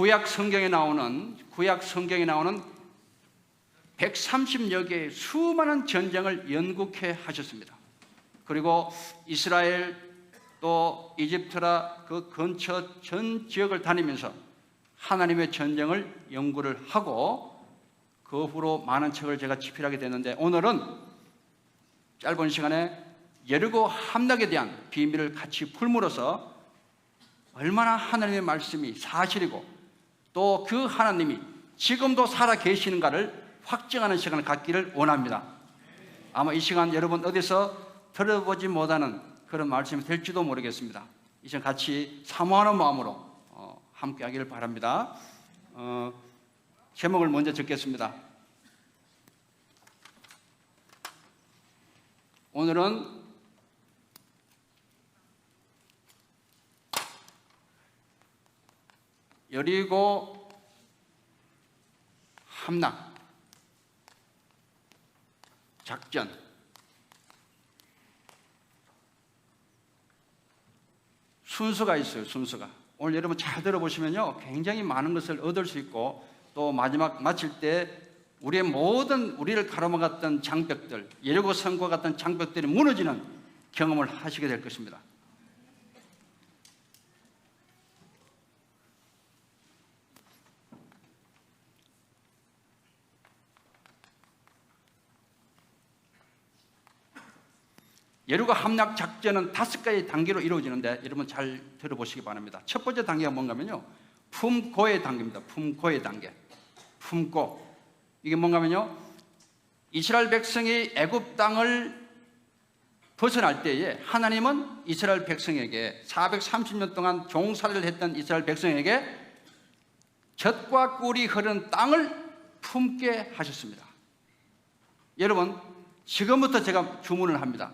구약 성경에 나오는 130여 개의 수많은 전쟁을 연극해 하셨습니다. 그리고 이스라엘 또 이집트라 그 근처 전 지역을 다니면서 하나님의 전쟁을 연구를 하고 그 후로 많은 책을 제가 집필하게 됐는데, 오늘은 짧은 시간에 여리고 함락에 대한 비밀을 같이 풀므로써 얼마나 하나님의 말씀이 사실이고 또 그 하나님이 지금도 살아 계시는가를 확증하는 시간을 갖기를 원합니다. 아마 이 시간 여러분 어디서 들어보지 못하는 그런 말씀이 될지도 모르겠습니다. 이 시간 같이 사모하는 마음으로 함께 하기를 바랍니다. 제목을 먼저 적겠습니다. 오늘은 여리고 함락 작전. 순서가 있어요. 순서가. 오늘 여러분 잘 들어보시면요, 굉장히 많은 것을 얻을 수 있고 또 마지막 마칠 때 우리의 모든 우리를 가로막았던 장벽들, 여리고 성과 같은 장벽들이 무너지는 경험을 하시게 될 것입니다. 여리고 함락 작전은 5가지 단계로 이루어지는데 여러분 잘 들어보시기 바랍니다. 첫 번째 단계가 뭔가면요, 품고의 단계입니다. 품고의 단계. 품고. 이게 뭔가면요, 이스라엘 백성이 애굽 땅을 벗어날 때에 하나님은 이스라엘 백성에게 430년 동안 종살이를 했던 이스라엘 백성에게 젖과 꿀이 흐르는 땅을 품게 하셨습니다. 여러분, 지금부터 제가 주문을 합니다.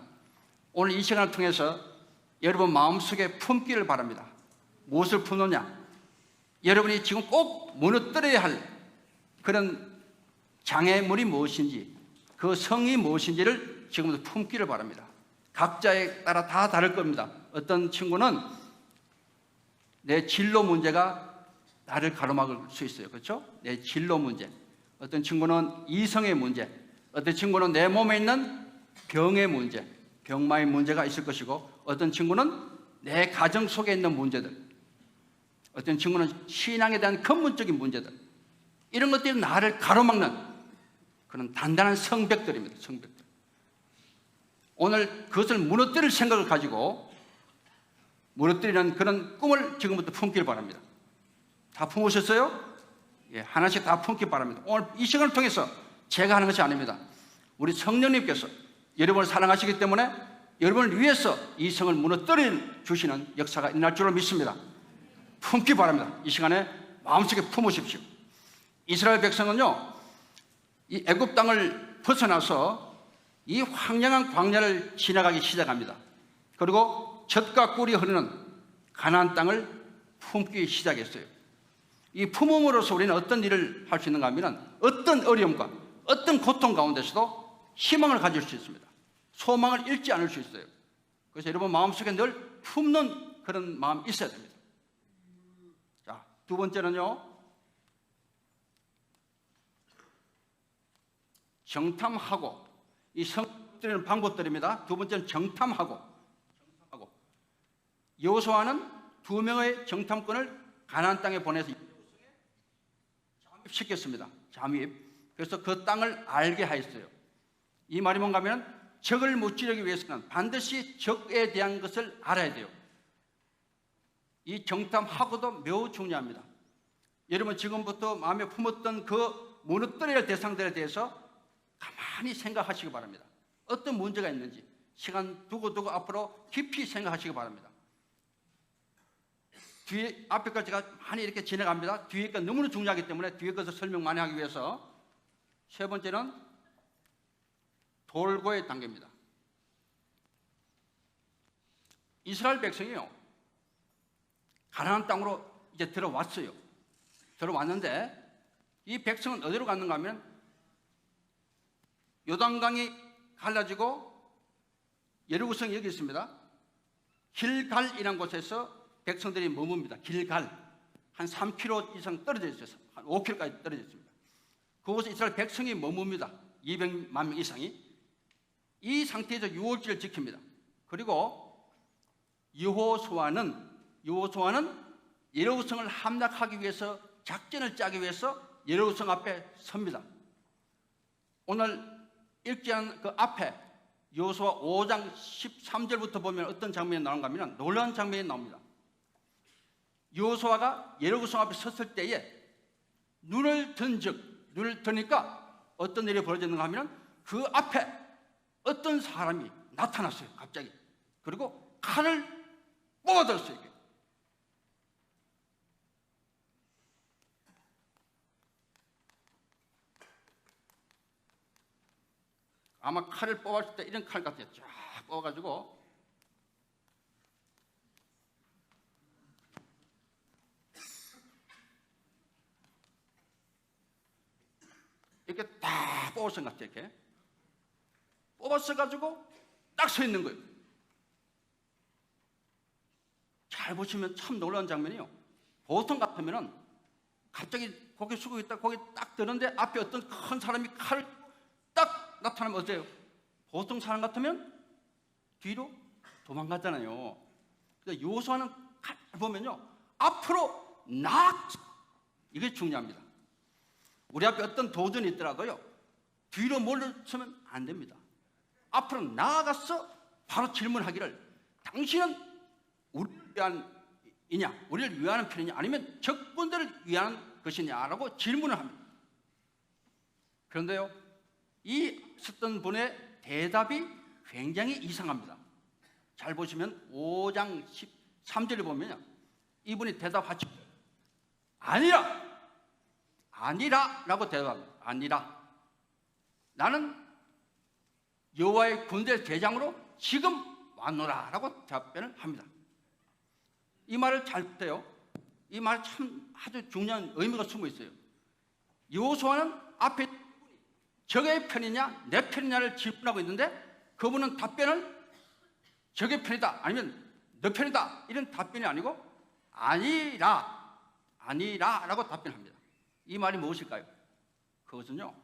오늘 이 시간을 통해서 여러분 마음속에 품기를 바랍니다. 무엇을 품느냐? 여러분이 지금 꼭 무너뜨려야 할 그런 장애물이 무엇인지, 그 성이 무엇인지를 지금부터 품기를 바랍니다. 각자에 따라 다 다를 겁니다. 어떤 친구는 내 진로 문제가 나를 가로막을 수 있어요. 그렇죠? 내 진로 문제. 어떤 친구는 이성의 문제, 어떤 친구는 내 몸에 있는 병의 문제, 병마의 문제가 있을 것이고, 어떤 친구는 내 가정 속에 있는 문제들, 어떤 친구는 신앙에 대한 근본적인 문제들, 이런 것들이 나를 가로막는 그런 단단한 성벽들입니다. 성벽들. 오늘 그것을 무너뜨릴 생각을 가지고 무너뜨리는 그런 꿈을 지금부터 품기를 바랍니다. 다 품으셨어요? 예, 하나씩 다 품기 바랍니다. 오늘 이 시간을 통해서 제가 하는 것이 아닙니다. 우리 성령님께서 여러분을 사랑하시기 때문에 여러분을 위해서 이 성을 무너뜨려 주시는 역사가 일어날 줄로 믿습니다. 품기 바랍니다. 이 시간에 마음속에 품으십시오. 이스라엘 백성은요, 이 애굽 땅을 벗어나서 이 황량한 광야를 지나가기 시작합니다. 그리고 젖과 꿀이 흐르는 가나안 땅을 품기 시작했어요. 이 품음으로써 우리는 어떤 일을 할 수 있는가 하면, 어떤 어려움과 어떤 고통 가운데서도 희망을 가질 수 있습니다. 소망을 잃지 않을 수 있어요. 그래서 여러분 마음속에 늘 품는 그런 마음이 있어야 됩니다. 자, 두 번째는요, 정탐하고. 이 성드리는 방법들입니다. 두 번째는 정탐하고. 여호수아는 2명의 정탐꾼을 가나안 땅에 보내서 잠입시켰습니다. 잠입. 그래서 그 땅을 알게 하였어요. 이 말이 뭔가 하면, 적을 무찌르기 위해서는 반드시 적에 대한 것을 알아야 돼요. 이 정탐하고도 매우 중요합니다. 여러분 지금부터 마음에 품었던 그 무너뜨려야 할 대상들에 대해서 가만히 생각하시기 바랍니다. 어떤 문제가 있는지 시간 두고 앞으로 깊이 생각하시기 바랍니다. 뒤에 앞에까지 제가 많이 이렇게 진행합니다. 뒤에 거 너무나 중요하기 때문에 뒤에 것을 설명 많이 하기 위해서. 세 번째는 돌고의 단계입니다. 이스라엘 백성이요, 가나안 땅으로 이제 들어왔어요. 들어왔는데 이 백성은 어디로 갔는가 하면, 요단강이 갈라지고 여리고성이 여기 있습니다. 길갈이라는 곳에서 백성들이 머뭅니다. 길갈. 한 3km 이상 떨어져 있어요. 한 5km까지 떨어져 있습니다. 그곳에 이스라엘 백성이 머뭅니다. 200만 명 이상이. 이 상태에서 유월절을 지킵니다. 그리고 여호수아는 여리고성을 함락하기 위해서, 작전을 짜기 위해서 여리고성 앞에 섭니다. 오늘 읽지 않은 그 앞에 여호수아 5장 13절부터 보면 어떤 장면이 나오는가 하면 놀라운 장면이 나옵니다. 여호수아가 여리고성 앞에 섰을 때에 눈을 드니까 어떤 일이 벌어졌는가 하면 그 앞에 어떤 사람이 나타났어요. 갑자기. 그리고 칼을 뽑아들었어요. 이게. 아마 칼을 뽑았을 때 이런 칼 같아요. 쫙 뽑아가지고 이렇게 딱 뽑았을 것 같아요. 이렇게 뽑았어가지고 딱 서 있는 거예요. 잘 보시면 참 놀라운 장면이에요. 보통 같으면은 갑자기 고개 숙이고 있다 고개 딱 드는데 앞에 어떤 큰 사람이 칼을 딱 나타나면 어때요? 보통 사람 같으면 뒤로 도망가잖아요. 근데 여호수아는 칼 보면요 앞으로 이게 중요합니다. 우리 앞에 어떤 도전이 있더라고요. 뒤로 물러서면 안 됩니다. 앞으로 나아가서 바로 질문하기를 당신은 우리를 위한 이냐, 우리를 위하는 편이냐, 아니면 적군들을 위한 것이냐라고 질문을 합니다. 그런데요, 이 썼던 분의 대답이 굉장히 이상합니다. 잘 보시면 5장 13절을 보면요, 이분이 대답하죠. 아니라라고 대답합니다. 아니라. 나는 여호와의 군대 대장으로 지금 왔노라라고 답변을 합니다. 이 말을 잘 보세요. 이 말 참 아주 중요한 의미가 숨어 있어요. 여호수아는 앞에 적의 편이냐 내 편이냐를 질문하고 있는데 그분은 답변을 적의 편이다 아니면 너 편이다 이런 답변이 아니고 아니라라고 답변합니다. 이 말이 무엇일까요? 그것은요,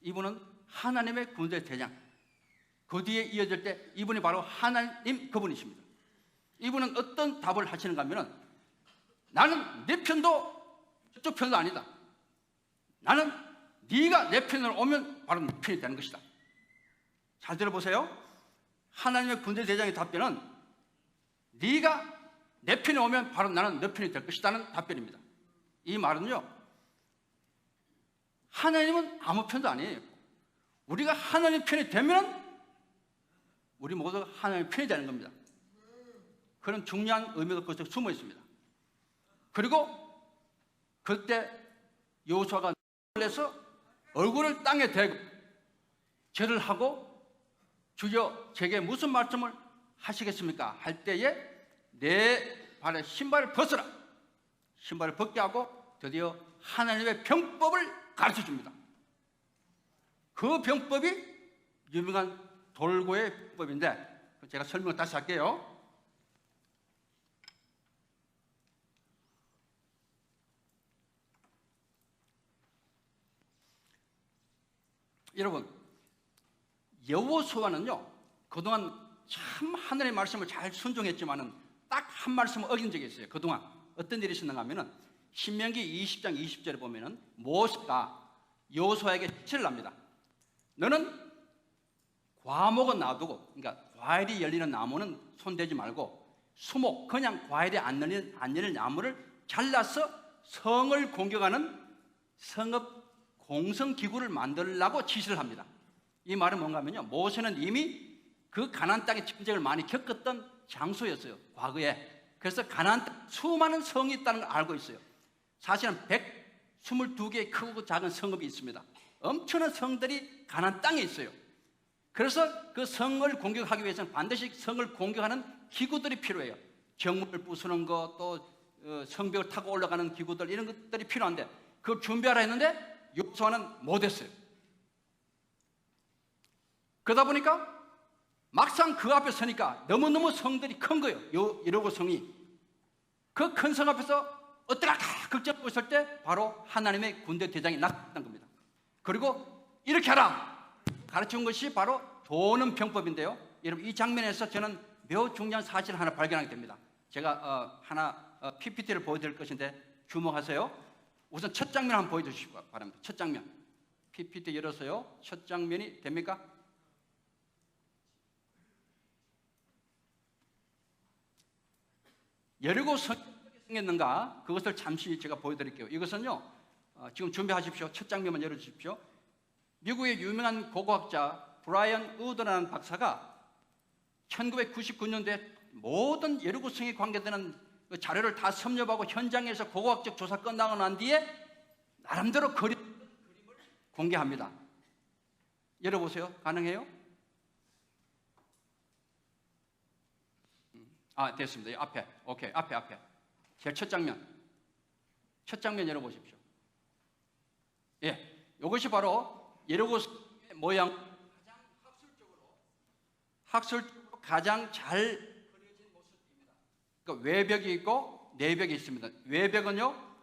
이분은 하나님의 군대 대장, 그 뒤에 이어질 때 이분이 바로 하나님 그분이십니다. 이분은 어떤 답을 하시는가 하면 나는 내 편도 저쪽 편도 아니다. 나는 네가 내 편으로 오면 바로 내 편이 되는 것이다. 잘 들어보세요. 하나님의 군대 대장의 답변은 네가 내 편에 오면 바로 나는 내 편이 될 것이다는 답변입니다. 이 말은요, 하나님은 아무 편도 아니에요. 우리가 하나님 편이 되면 우리 모두가 하나님 편이 되는 겁니다. 그런 중요한 의미가 그것에 숨어 있습니다. 그리고 그때 여호수아가 놀라서 얼굴을 땅에 대고 절을 하고 주여 제게 무슨 말씀을 하시겠습니까? 할 때에 내 발에 신발을 벗어라. 신발을 벗게 하고 드디어 하나님의 병법을 가르쳐 줍니다. 그 병법이 유명한 돌고의 병법인데 제가 설명을 다시 할게요. 여러분, 여호수아는요 그동안 참 하늘의 말씀을 잘 순종했지만은 딱 한 말씀을 어긴 적이 있어요. 그동안 어떤 일이 있었는가 하면은 신명기 20장 20절에 보면은 모세가 여호수아에게 지시를 합니다. 너는 과목은 놔두고, 그러니까 과일이 열리는 나무는 손대지 말고 수목, 그냥 과일이 안 열리는 나무를 잘라서 성을 공격하는 성읍 공성기구를 만들라고 지시를 합니다. 이 말은 뭔가 하면요, 모세는 이미 그 가나안 땅의 전쟁을 많이 겪었던 장소였어요, 과거에. 그래서 가나안 땅 수많은 성이 있다는 걸 알고 있어요. 사실은 122개의 크고 작은 성읍이 있습니다. 엄청난 성들이 가나안 땅에 있어요. 그래서 그 성을 공격하기 위해서는 반드시 성을 공격하는 기구들이 필요해요. 정문을 부수는 것, 또 성벽을 타고 올라가는 기구들, 이런 것들이 필요한데 그걸 준비하라 했는데 여호수아는 못했어요. 그러다 보니까 막상 그 앞에 서니까 너무너무 성들이 큰 거예요. 여리고 성이. 그 큰 성 앞에서 어떡할까 걱정하고 있을 때 바로 하나님의 군대 대장이 나타난 겁니다. 그리고 이렇게 하라 가르친 것이 바로 도는 병법인데요. 여러분 이 장면에서 저는 매우 중요한 사실을 하나 발견하게 됩니다. 제가 PPT를 보여드릴 것인데 주목하세요. 우선 첫 장면 한번 보여주시기 바랍니다. 첫 장면 PPT 열어서요. 첫 장면이 됩니까? 여리고 성이 어떻게 생겼는가 그것을 잠시 제가 보여드릴게요. 이것은요 지금 준비하십시오. 첫 장면만 열어주십시오. 미국의 유명한 고고학자 브라이언 우드라는 박사가 1999년도에 모든 여리고 성에 관계되는 그 자료를 다 섭렵하고 현장에서 고고학적 조사 끝나고 난 뒤에 나름대로 그림을 공개합니다. 열어보세요. 가능해요? 됐습니다. 앞에. 오케이. 앞에. 제일 첫 장면. 첫 장면 열어보십시오. 예. 이것이 바로 여리고 모양 가장 학술적으로 가장 잘 그려진 모습입니다. 그러니까 외벽이 있고 내벽이 있습니다. 외벽은요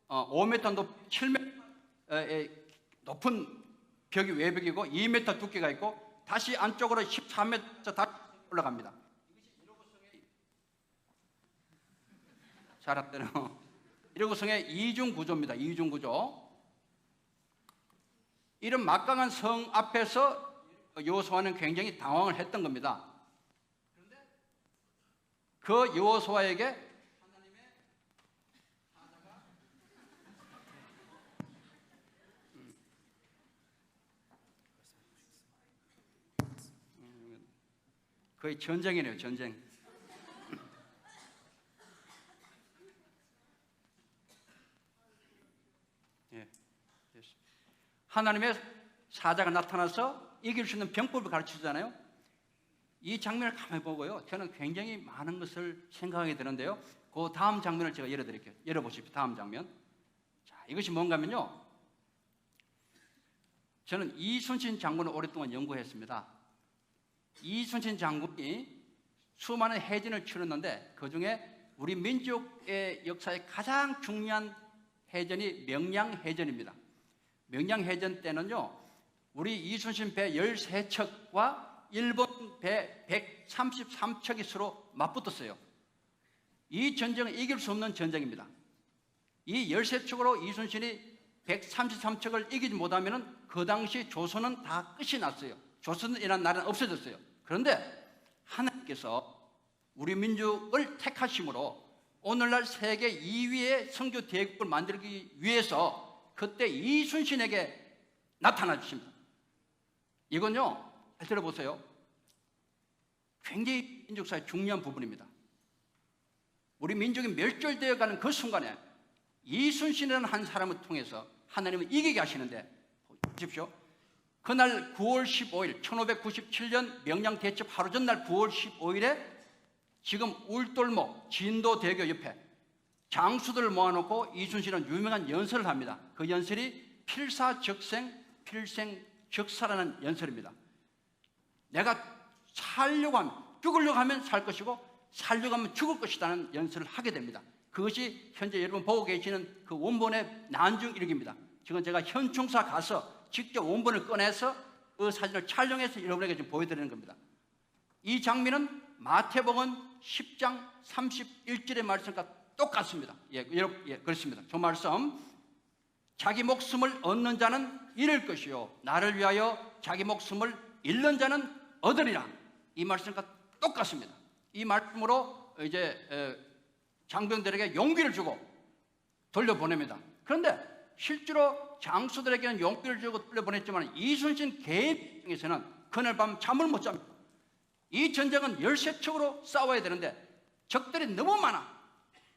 5m 높 7m 높은 벽이 외벽이고 2m 두께가 있고 다시 안쪽으로 14m 다시 올라갑니다. 잘했대요. 여리고성의 이중 구조입니다. 이중 구조. 이런 막강한 성 앞에서 여호수아는 굉장히 당황을 했던 겁니다. 그런데 그 여호수아에게 하나님의 사자가 거의 전쟁이네요. 전쟁. 하나님의 사자가 나타나서 이길 수 있는 병법을 가르치잖아요. 이 장면을 가만히 보고요. 저는 굉장히 많은 것을 생각하게 되는데요. 그 다음 장면을 제가 열어드릴게요. 열어보십시오. 다음 장면. 자, 이것이 뭔가 하면요. 저는 이순신 장군을 오랫동안 연구했습니다. 이순신 장군이 수많은 해전을 치렀는데 그 중에 우리 민족의 역사에 가장 중요한 해전이 명량해전입니다. 명량해전 때는요, 우리 이순신 배 13척과 일본 배 133척이 서로 맞붙었어요. 이 전쟁은 이길 수 없는 전쟁입니다. 이 13척으로 이순신이 133척을 이기지 못하면 그 당시 조선은 다 끝이 났어요. 조선이라는 나라는 없어졌어요. 그런데 하나님께서 우리 민족을 택하심으로 오늘날 세계 2위의 선교 대국을 만들기 위해서 그때 이순신에게 나타나 주십니다. 이건요, 잘 들어보세요. 굉장히 민족사의 중요한 부분입니다. 우리 민족이 멸절되어 가는 그 순간에 이순신이라는 한 사람을 통해서 하나님은 이기게 하시는데, 보십시오. 그날 9월 15일, 1597년 명량 대첩 하루 전날 9월 15일에 지금 울돌목 진도대교 옆에 장수들을 모아놓고 이순신은 유명한 연설을 합니다. 그 연설이 필사적생, 필생적사라는 연설입니다. 내가 살려고 하면, 죽으려고 하면 살 것이고 살려고 하면 죽을 것이라는 연설을 하게 됩니다. 그것이 현재 여러분 보고 계시는 그 원본의 난중 일기입니다. 지금 제가 현충사 가서 직접 원본을 꺼내서 그 사진을 촬영해서 여러분에게 좀 보여드리는 겁니다. 이 장면은 마태복음 10장 31절의 말씀과 똑같습니다. 그렇습니다. 저 말씀, 자기 목숨을 얻는 자는 잃을 것이요 나를 위하여 자기 목숨을 잃는 자는 얻으리라. 이 말씀과 똑같습니다. 이 말씀으로 이제 장병들에게 용기를 주고 돌려보냅니다. 그런데 실제로 장수들에게는 용기를 주고 돌려보냈지만 이순신 개인 입장에서는 그날 밤 잠을 못 잡니다. 이 전쟁은 13척으로 싸워야 되는데 적들이 너무 많아.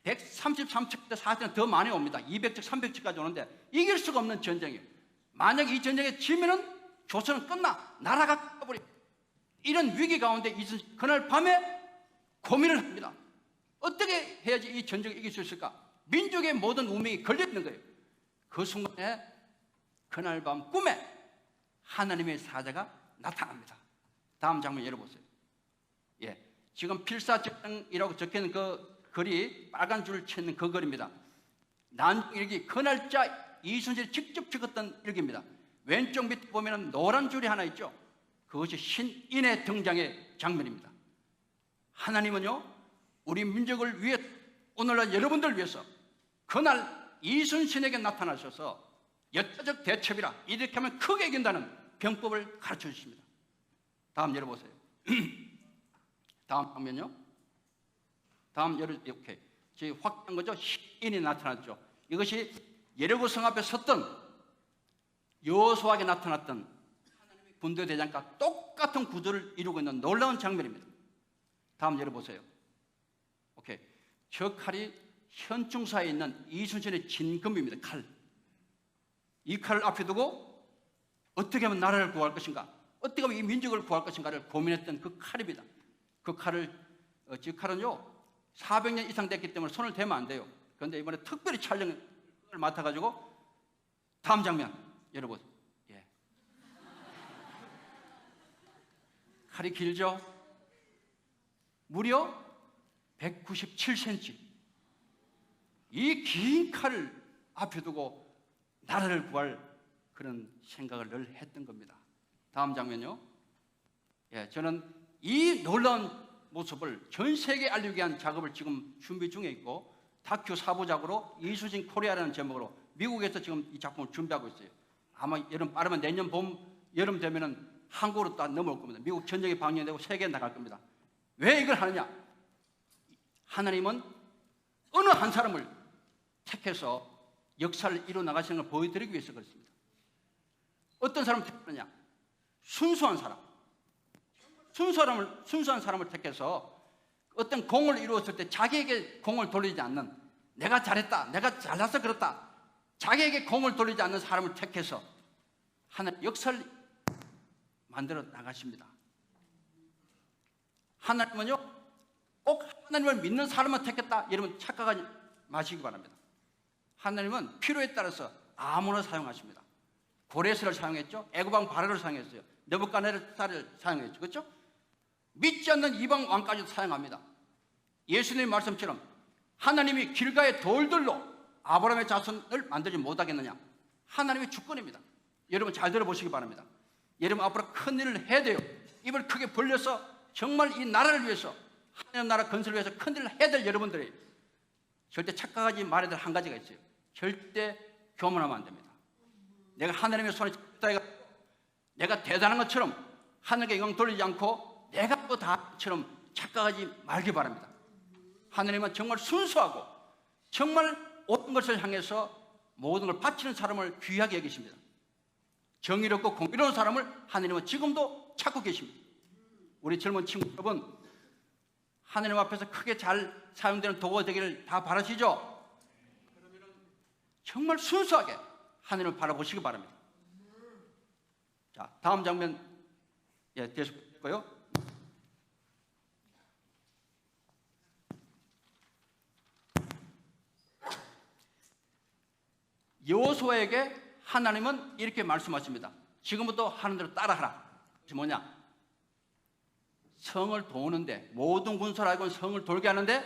133척 때 사실은 더 많이 옵니다. 200척, 300척까지 오는데 이길 수가 없는 전쟁이에요. 만약 이 전쟁에 지면은 조선은 끝나. 나라가 끝나버려. 이런 위기 가운데 이순신 그날 밤에 고민을 합니다. 어떻게 해야지 이 전쟁을 이길 수 있을까? 민족의 모든 운명이 걸려있는 거예요. 그 순간에 그날 밤 꿈에 하나님의 사자가 나타납니다. 다음 장면 열어보세요. 지금 필사적생이라고 적혀있는 그 거리, 빨간 줄을 치는 그 거리입니다. 난중일기, 그 날짜 이순신이 직접 적었던 일기입니다. 왼쪽 밑에 보면 노란 줄이 하나 있죠. 그것이 신인의 등장의 장면입니다. 하나님은요, 우리 민족을 위해, 오늘날 여러분들을 위해서 그날 이순신에게 나타나셔서 여타적 대첩이라, 이렇게 하면 크게 이긴다는 병법을 가르쳐 주십니다. 다음 열어보세요. 다음 장면요. 다음 이렇게 지금 확대한 거죠. 신인이 나타났죠. 이것이 예리고 성 앞에 섰던 여호수아에게 나타났던 하나님의 군대 대장과 똑같은 구조를 이루고 있는 놀라운 장면입니다. 다음 열어보세요. 오케이. 저 칼이 현충사에 있는 이순신의 진검입니다. 칼. 이 칼을 앞에 두고 어떻게 하면 나라를 구할 것인가, 어떻게 하면 이 민족을 구할 것인가를 고민했던 그 칼입니다. 그 칼을, 그 칼은요 400년 이상 됐기 때문에 손을 대면 안 돼요. 그런데 이번에 특별히 촬영을 맡아가지고 다음 장면 열어보세요. 예. 칼이 길죠? 무려 197cm. 이 긴 칼을 앞에 두고 나라를 구할 그런 생각을 늘 했던 겁니다. 다음 장면요. 예, 저는 이 놀라운 모습을 전 세계에 알리기 위한 작업을 지금 준비 중에 있고, 다큐 4부작으로 이순신 코리아라는 제목으로 미국에서 지금 이 작품을 준비하고 있어요. 아마 여름 빠르면 내년 봄, 여름 되면은 한국으로 또 넘어올 겁니다. 미국 전역이 방영되고 세계에 나갈 겁니다. 왜 이걸 하느냐? 하나님은 어느 한 사람을 택해서 역사를 이루어 나가시는 걸 보여드리기 위해서 그렇습니다. 어떤 사람을 택하느냐? 순수한 사람. 순수한 사람을 택해서 어떤 공을 이루었을 때 자기에게 공을 돌리지 않는, 내가 잘했다, 내가 잘나서 그렇다, 자기에게 공을 돌리지 않는 사람을 택해서 하나님 역사를 만들어 나가십니다. 하나님은요, 꼭 하나님을 믿는 사람만 택했다, 여러분 착각하지 마시기 바랍니다. 하나님은 필요에 따라서 아무나 사용하십니다. 고레스를 사용했죠. 애굽왕 바로를 사용했어요. 느부갓네살을 사용했죠. 그렇죠? 믿지 않는 이방 왕까지도 사용합니다. 예수님의 말씀처럼 하나님이 길가의 돌들로 아브라함의 자손을 만들지 못하겠느냐? 하나님의 주권입니다. 여러분 잘 들어보시기 바랍니다. 여러분 앞으로 큰 일을 해야 돼요. 입을 크게 벌려서 정말 이 나라를 위해서, 하나님 나라 건설을 위해서 큰 일을 해야 될 여러분들이 절대 착각하지 말아야 될 한 가지가 있어요. 절대 교만하면 안 됩니다. 내가 하나님의 손에 잡다가 내가 대단한 것처럼 하늘에게 영광 돌리지 않고 내가 또 다처럼 착각하지 말기 바랍니다. 하나님은 정말 순수하고 정말 모든 것을 향해서 모든 걸 바치는 사람을 귀하게 여기십니다. 정의롭고 공의로운 사람을 하나님은 지금도 찾고 계십니다. 우리 젊은 친구 여러분, 하나님 앞에서 크게 잘 사용되는 도구가 되기를 다 바라시죠? 그러면 정말 순수하게 하나님을 바라보시기 바랍니다. 자, 다음 장면 되실까요? 여호수아에게 하나님은 이렇게 말씀하십니다. 지금부터 하는 대로 따라하라. 그것이 뭐냐? 성을 도는데, 모든 군사라고는 성을 돌게 하는데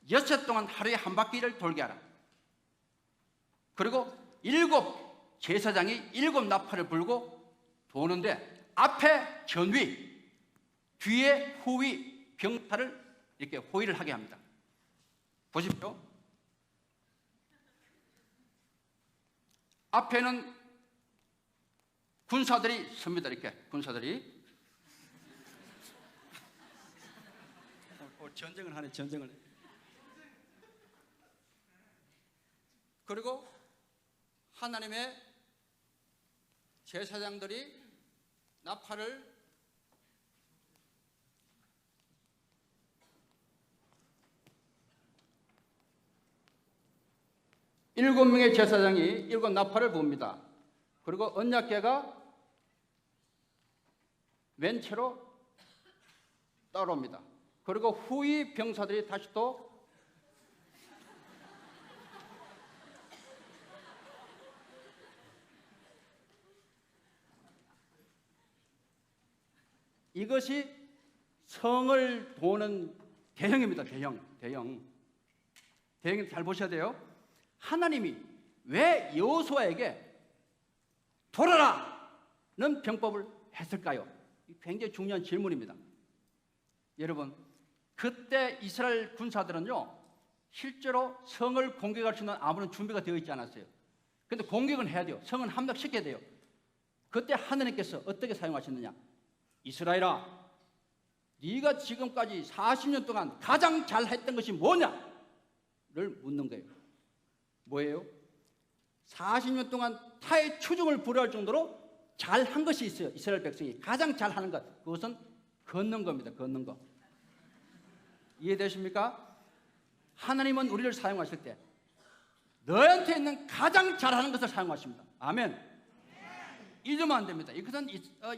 6해 동안 하루에 한 바퀴를 돌게 하라. 그리고 7 제사장이 7 나팔을 불고 도는데 앞에 전위, 뒤에 후위, 병사를 이렇게 호위를 하게 합니다. 보십시오. 앞에는 군사들이 섭니다. 이렇게 군사들이 전쟁을 하네, 전쟁을. 그리고 하나님의 제사장들이 나팔을 일곱 명의 제사장이 7 나팔을 붑니다. 그리고 언약궤가 왼 채로 따라옵니다. 그리고 후위 병사들이 다시 또 이것이 성을 도는 대형입니다. 대형. 대응 잘 보셔야 돼요. 하나님이 왜 여호수아에게 돌아라는 병법을 했을까요? 굉장히 중요한 질문입니다. 여러분, 그때 이스라엘 군사들은요, 실제로 성을 공격할 수 있는 아무런 준비가 되어 있지 않았어요. 그런데 공격은 해야 돼요. 성은 함락시켜야 돼요. 그때 하나님께서 어떻게 사용하셨느냐? 이스라엘아, 네가 지금까지 40년 동안 가장 잘했던 것이 뭐냐를 묻는 거예요. 뭐예요? 40년 동안 타의 추종을 불허할 정도로 잘한 것이 있어요. 이스라엘 백성이 가장 잘하는 것, 그것은 걷는 겁니다. 걷는 거. 이해되십니까? 하나님은 우리를 사용하실 때 너한테 있는 가장 잘하는 것을 사용하십니다. 아멘. 잊으면 안 됩니다. 이것은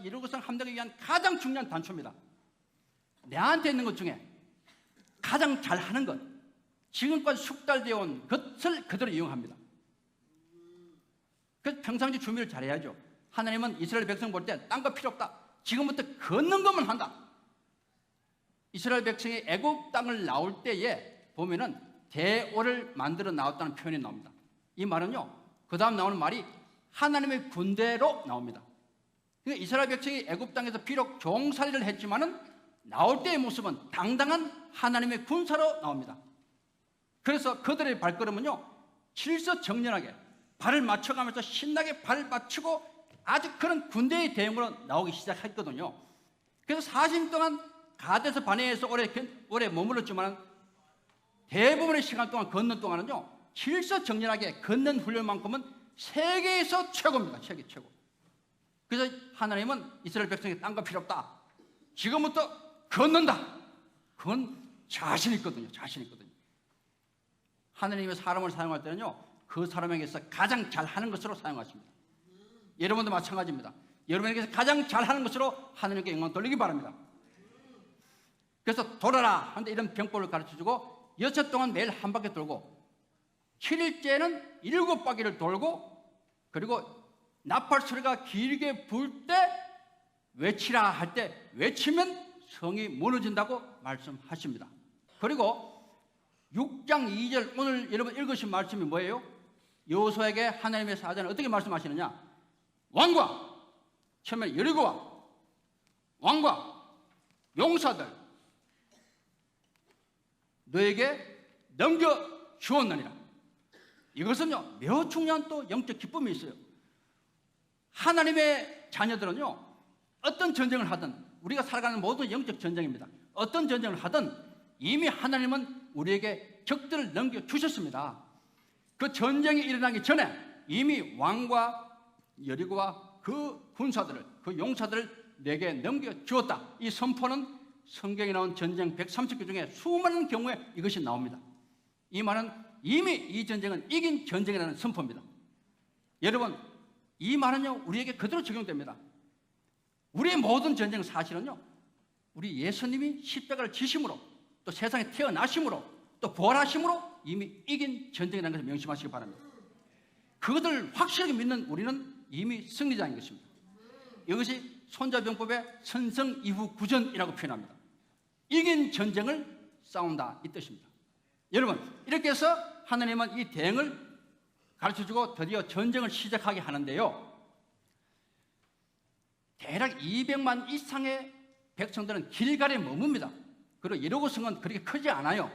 이루고선 함락하기 위한 가장 중요한 단초입니다. 내한테 있는 것 중에 가장 잘하는 것, 지금까지 숙달되어 온 것을 그대로 이용합니다. 그래서 평상시 준비를 잘해야죠. 하나님은 이스라엘 백성 볼 때 딴 거 필요 없다. 지금부터 걷는 것만 한다. 이스라엘 백성이 애굽 땅을 나올 때에 보면은 대오를 만들어 나왔다는 표현이 나옵니다. 이 말은요, 그 다음 나오는 말이 하나님의 군대로 나옵니다. 그러니까 이스라엘 백성이 애굽 땅에서 비록 종살이를 했지만은 나올 때의 모습은 당당한 하나님의 군사로 나옵니다. 그래서 그들의 발걸음은요, 질서정연하게 발을 맞춰가면서 신나게 발을 맞추고 아주 그런 군대의 대응으로 나오기 시작했거든요. 그래서 40년 동안 가데스 바네에서 오래 머물렀지만 대부분의 시간 동안 걷는 동안은요, 질서정연하게 걷는 훈련만큼은 세계에서 최고입니다. 세계 최고. 그래서 하나님은 이스라엘 백성에게 딴 거 필요 없다. 지금부터 걷는다. 그건 자신 있거든요. 자신 있거든요. 하나님의 사람을 사용할 때는요, 그 사람에게서 가장 잘하는 것으로 사용하십니다. 여러분도 마찬가지입니다. 여러분에게서 가장 잘하는 것으로 하나님께 영광 돌리기 바랍니다. 그래서 돌아라 하는데 이런 병법을 가르쳐주고 6일 동안 매일 한 바퀴 돌고 7일째는 7바퀴를 돌고 그리고 나팔 소리가 길게 불 때 외치라 할 때 외치면 성이 무너진다고 말씀하십니다. 그리고 6장 2절 오늘 여러분 읽으신 말씀이 뭐예요? 여호수아에게 하나님의 사자는 어떻게 말씀하시느냐? 왕과 처음에 여리고와 왕과 용사들 너에게 넘겨주었느니라. 이것은요, 매우 중요한 또 영적 기쁨이 있어요. 하나님의 자녀들은요, 어떤 전쟁을 하든 우리가 살아가는 모든 영적 전쟁입니다. 어떤 전쟁을 하든 이미 하나님은 우리에게 적들을 넘겨주셨습니다. 그 전쟁이 일어나기 전에 이미 왕과 여리고와 그 군사들을, 그 용사들을 내게 넘겨주었다. 이 선포는 성경에 나온 전쟁 130개 중에 수많은 경우에 이것이 나옵니다. 이 말은 이미 이 전쟁은 이긴 전쟁이라는 선포입니다. 여러분, 이 말은요, 우리에게 그대로 적용됩니다. 우리의 모든 전쟁은 사실은요, 우리 예수님이 십자가를 지심으로 또 세상에 태어나심으로 또 부활하심으로 이미 이긴 전쟁이라는 것을 명심하시기 바랍니다. 그것을 확실하게 믿는 우리는 이미 승리자인 것입니다. 이것이 손자병법의 선성 이후 구전이라고 표현합니다. 이긴 전쟁을 싸운다 이 뜻입니다. 여러분, 이렇게 해서 하나님은 이 대응을 가르쳐주고 드디어 전쟁을 시작하게 하는데요, 대략 200만 이상의 백성들은 길갈에 머뭅니다. 그리고 여리고 성은 그렇게 크지 않아요.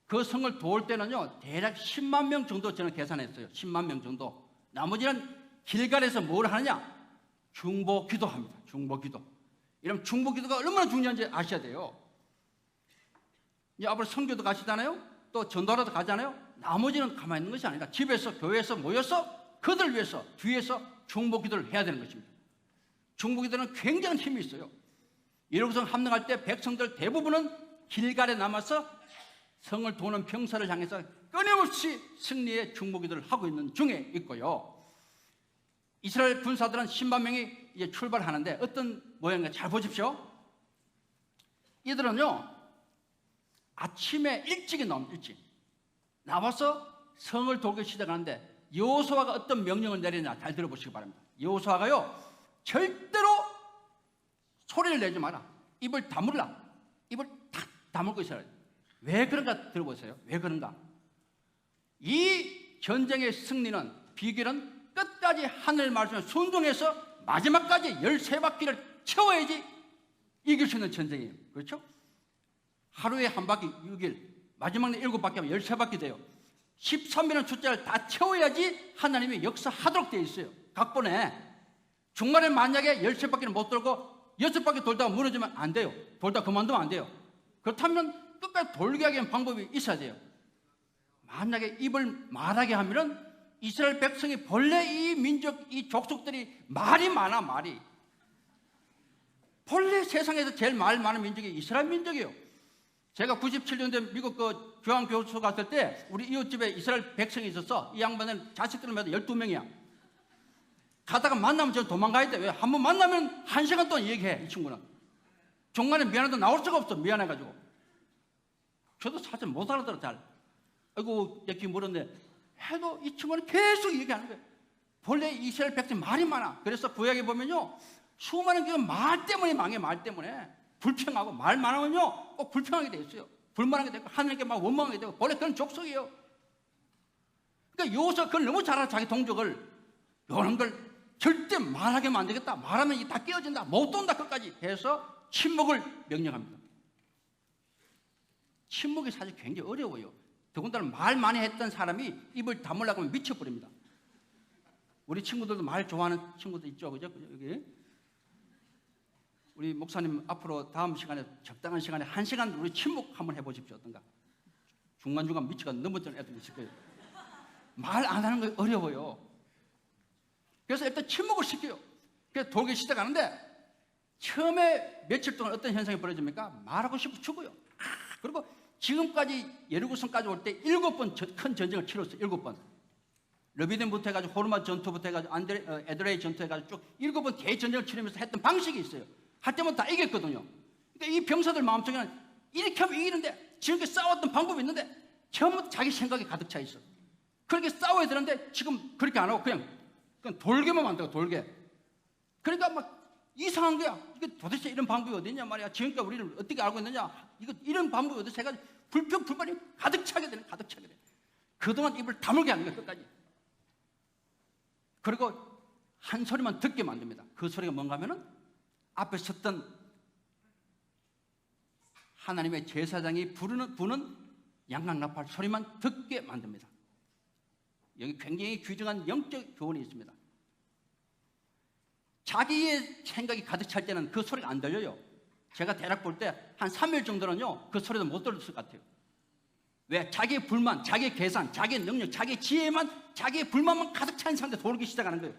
그 성을 도울 때는요, 대략 10만 명 정도 저는 계산했어요. 10만 명 정도. 나머지는 길갈에서 뭘 하느냐? 중보 기도합니다. 중보 기도. 이러면 중보 기도가 얼마나 중요한지 아셔야 돼요. 이제 앞으로 선교도 가시잖아요. 또 전도하러도 가잖아요. 나머지는 가만히 있는 것이 아니라 집에서 교회에서 모여서 그들 위해서 뒤에서 중보 기도를 해야 되는 것입니다. 중보 기도는 굉장한 힘이 있어요. 예루살렘 함락할 때 백성들 대부분은 길갈에 남아서 성을 도는 병사를 향해서 끊임없이 승리의 중보 기도를 하고 있는 중에 있고요. 이스라엘 군사들은 10만 명이 이제 출발하는데 어떤 모양인가 잘 보십시오. 이들은요, 아침에 일찍이 나옵니다. 일찍 나와서 성을 돌기 시작하는데 여호수아가 어떤 명령을 내리냐 잘 들어보시기 바랍니다. 여호수아가요, 절대로 소리를 내지 마라. 입을 다물라. 입을 탁 다물고 있어야 해요. 왜 그런가 들어보세요. 왜 그런가? 이 전쟁의 승리는, 비결은 끝까지 하늘 말씀에 순종해서 마지막까지 13바퀴를 채워야지 이길 수 있는 전쟁이에요. 그렇죠? 하루에 한 바퀴 6일, 마지막에 7바퀴 하면 13바퀴 돼요. 13이라는 숫자를 다 채워야지 하나님이 역사하도록 되어 있어요. 각본에. 중간에 만약에 13바퀴를 못 돌고 6바퀴 돌다가 무너지면 안 돼요. 돌다 그만두면 안 돼요. 그렇다면 끝까지 돌게 하기 위한 방법이 있어야 돼요. 만약에 입을 말하게 하면은 이스라엘 백성이 본래 이 민족, 이 족속들이 말이 많아, 말이. 본래 세상에서 제일 말 많은 민족이 이스라엘 민족이에요. 제가 97년도에 미국 그 교환 교수 갔을 때 우리 이웃집에 이스라엘 백성이 있었어. 이 양반은 자식들은 매도 12명이야. 가다가 만나면 저 도망가야 돼. 왜? 한번 만나면 1시간 동안 얘기해, 이 친구는. 중간에 미안해도 나올 수가 없어, 미안해가지고. 저도 사실 못 알아들어, 잘. 아이고, 얘기 물었네. 해도 이 친구는 계속 얘기하는 거예요. 본래 이스라엘 백성이 말이 많아. 그래서 구약에 보면요, 수많은 교회가 말 때문에 망해, 말 때문에. 불평하고 말 많으면요, 꼭 불평하게 돼 있어요. 불만하게 되고, 하나님께 막 원망하게 되고, 본래 그런 족속이에요. 그러니까 요서 그걸 너무 잘 알아, 자기 동족을. 이런 걸 절대 말하게 하면 안 되겠다. 말하면 이게 다 깨어진다. 못 돈다, 끝까지. 해서 침묵을 명령합니다. 침묵이 사실 굉장히 어려워요. 더군다나 말 많이 했던 사람이 입을 다물라고 하면 미쳐버립니다. 우리 친구들도 말 좋아하는 친구들 있죠, 그죠? 여기. 우리 목사님 앞으로 다음 시간에, 적당한 시간에 1시간 우리 침묵 한번 해보십시오. 어떤가? 중간중간 미치가 넘어지는 애들 있을 거예요. 말 안 하는 거 어려워요. 그래서 일단 침묵을 시켜요. 그래서 돌기 시작하는데 처음에 며칠 동안 어떤 현상이 벌어집니까? 말하고 싶어 죽어요. 그리고 지금까지 예루살렘까지 올 때 7번 큰 전쟁을 치렀어요. 7번. 르비딤부터 해가지고 호르마 전투부터 해가지고 에드레이 전투 해가지고 쭉 7번 대전쟁을 치르면서 했던 방식이 있어요. 할 때마다 다 이겼거든요. 그러니까 이 병사들 마음속에는 이렇게 하면 이기는데, 지금까지 싸웠던 방법이 있는데 처음부터 자기 생각이 가득 차 있어. 그렇게 싸워야 되는데 지금 그렇게 안 하고 그냥 돌게만 만들고, 돌게. 그러니까 막 이상한 거야. 이게 도대체 이런 방법이 어디 있냐 말이야. 지금까지 우리를 어떻게 알고 있느냐. 이런 방법이 어디서 해가지고 불평, 불만이 가득 차게 되네, 가득 차게 돼. 그동안 입을 다물게 하는 거야, 끝까지. 그리고 한 소리만 듣게 만듭니다. 그 소리가 뭔가 하면은 앞에 섰던 하나님의 제사장이 부는 양강나팔 소리만 듣게 만듭니다. 여기 굉장히 귀중한 영적 교훈이 있습니다. 자기의 생각이 가득 찰 때는 그 소리가 안 들려요. 제가 대략 볼 때 한 3일 정도는요, 그 소리도 못 들었을 것 같아요. 왜? 자기의 불만, 자기의 계산, 자기의 능력, 자기의 지혜만, 자기의 불만만 가득 찬 상태에 돌기 시작하는 거예요.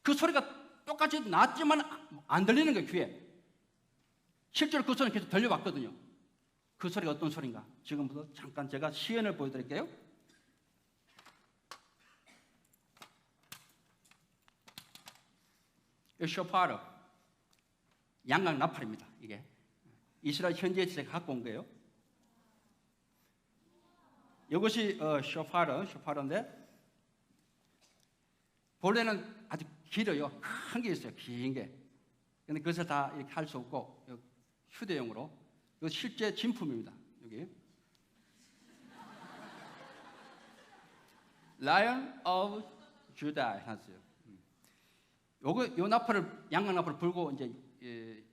그 소리가 똑같이 났지만 안 들리는 거예요, 귀에. 실제로 그 소리는 계속 들려왔거든요. 그 소리가 어떤 소리인가? 지금부터 잠깐 제가 시연을 보여드릴게요. 이 쇼파르, 양강 나팔입니다. 이게 이스라엘 현지에서 제가 갖고 온 거예요. 이것이 쇼파르인데 본래는 아주 길어요. 큰 게 있어요. 긴 게. 근데 그것을 다 이렇게 할 수 없고 휴대용으로. 이거 실제 진품입니다. 여기 Lion of Judah 했어요. 요 나팔을, 양강 나팔을 불고 이제